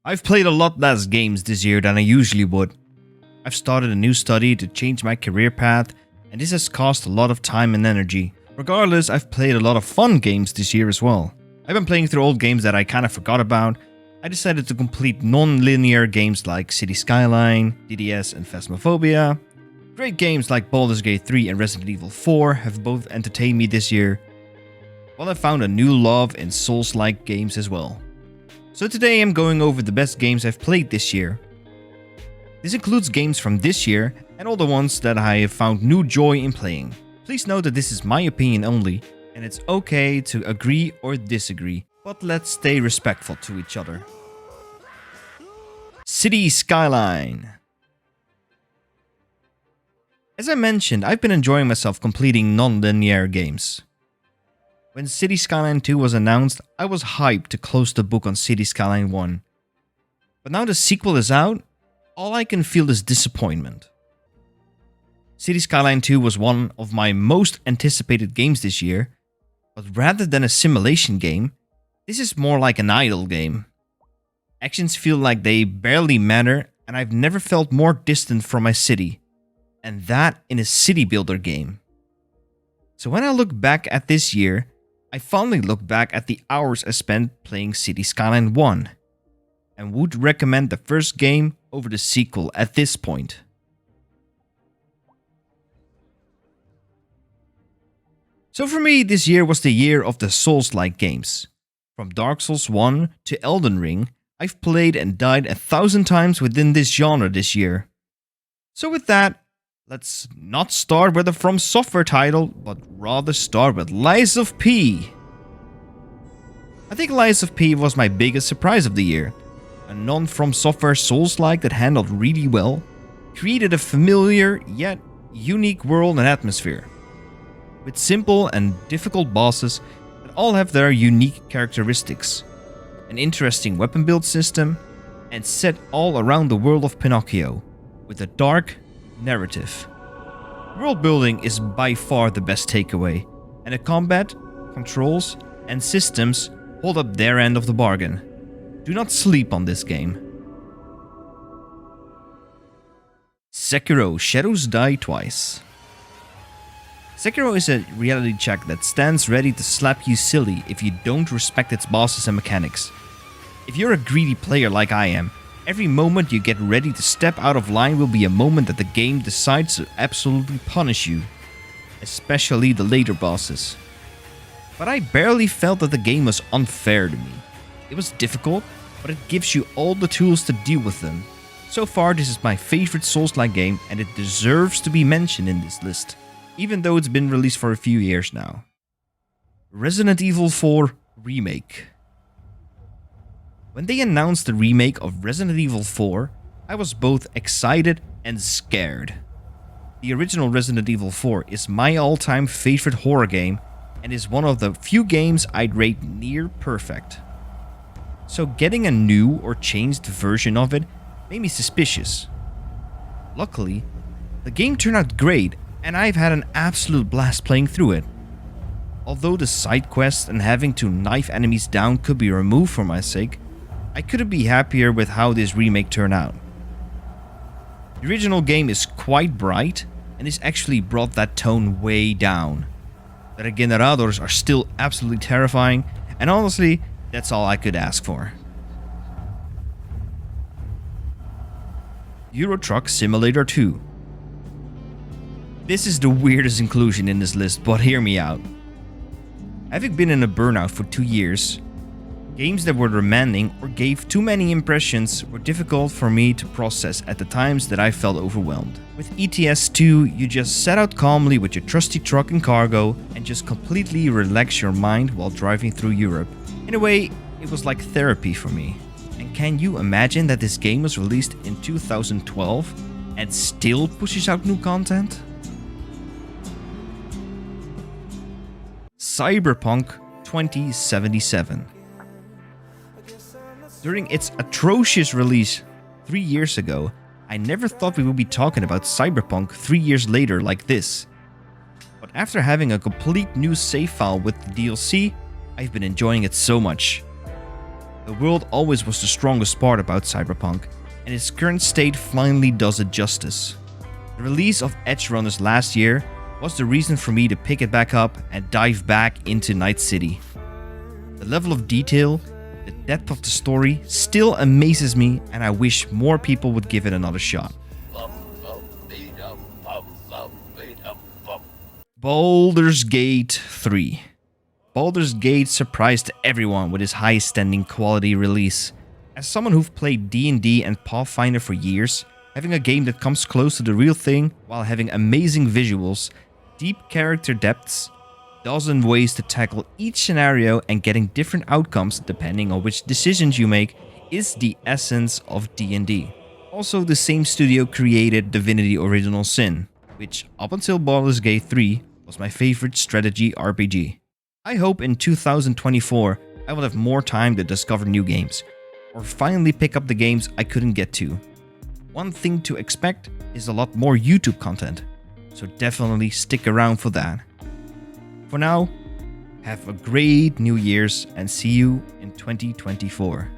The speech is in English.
I've played a lot less games this year than I usually would. I've started a new study to change my career path, and this has cost a lot of time and energy. Regardless, I've played a lot of fun games this year as well. I've been playing through old games that I kinda forgot about. I decided to complete non-linear games like City Skyline, DDS and Phasmophobia. Great games like Baldur's Gate 3 and Resident Evil 4 have both entertained me this year, while I found a new love in Souls-like games as well. So today I'm going over the best games I've played this year. This includes games from this year and all the ones that I have found new joy in playing. Please note that this is my opinion only, and it's okay to agree or disagree, but let's stay respectful to each other. City Skyline. As I mentioned, I've been enjoying myself completing non-linear games. When City Skyline 2 was announced, I was hyped to close the book on City Skyline 1. But now the sequel is out, all I can feel is disappointment. City Skyline 2 was one of my most anticipated games this year, but rather than a simulation game, this is more like an idle game. Actions feel like they barely matter, and I've never felt more distant from my city. And that in a city builder game. So when I look back at this year, I finally look back at the hours I spent playing City Skyline 1, and would recommend the first game over the sequel at this point. So for me, this year was the year of the Souls-like games. From Dark Souls 1 to Elden Ring, I've played and died 1,000 times within this genre this year. So with that, let's not start with a From Software title, but rather start with Lies of P. I think Lies of P was my biggest surprise of the year. A non-From Software Souls-like that handled really well, created a familiar yet unique world and atmosphere. With simple and difficult bosses that all have their unique characteristics. An interesting weapon build system, and set all around the world of Pinocchio, with a dark narrative. World building is by far the best takeaway, and the combat, controls, and systems hold up their end of the bargain. Do not sleep on this game. Sekiro: Shadows Die Twice. Sekiro is a reality check that stands ready to slap you silly if you don't respect its bosses and mechanics. If you're a greedy player like I am, every moment you get ready to step out of line will be a moment that the game decides to absolutely punish you. Especially the later bosses. But I barely felt that the game was unfair to me. It was difficult, but it gives you all the tools to deal with them. So far, this is my favorite Souls-like game, and it deserves to be mentioned in this list, even though it's been released for a few years now. Resident Evil 4 Remake. When they announced the remake of Resident Evil 4, I was both excited and scared. The original Resident Evil 4 is my all-time favorite horror game, and is one of the few games I'd rate near perfect. So getting a new or changed version of it made me suspicious. Luckily, the game turned out great, and I've had an absolute blast playing through it. Although the side quests and having to knife enemies down could be removed for my sake, I couldn't be happier with how this remake turned out. The original game is quite bright, and this actually brought that tone way down. The Regeneradors are still absolutely terrifying, and honestly, that's all I could ask for. Euro Truck Simulator 2. This is the weirdest inclusion in this list, but hear me out. Having been in a burnout for 2 years, games that were demanding or gave too many impressions were difficult for me to process at the times that I felt overwhelmed. With ETS 2, you just set out calmly with your trusty truck and cargo and just completely relax your mind while driving through Europe. In a way, it was like therapy for me. And can you imagine that this game was released in 2012 and still pushes out new content? Cyberpunk 2077. During its atrocious release 3 years ago, I never thought we would be talking about Cyberpunk 3 years later like this. But after having a complete new save file with the DLC, I've been enjoying it so much. The world always was the strongest part about Cyberpunk, and its current state finally does it justice. The release of EdgeRunners last year was the reason for me to pick it back up and dive back into Night City. The level of detail, the depth of the story still amazes me, and I wish more people would give it another shot. Baldur's Gate 3. Baldur's Gate surprised everyone with his high-standing quality release. As someone who've played D&D and Pathfinder for years, having a game that comes close to the real thing while having amazing visuals, deep character depths, dozen ways to tackle each scenario and getting different outcomes depending on which decisions you make is the essence of D&D. Also, the same studio created Divinity Original Sin, which up until Baldur's Gate 3 was my favorite strategy RPG. I hope in 2024 I will have more time to discover new games, or finally pick up the games I couldn't get to. One thing to expect is a lot more YouTube content, so definitely stick around for that. For now, have a great New Year's and see you in 2024.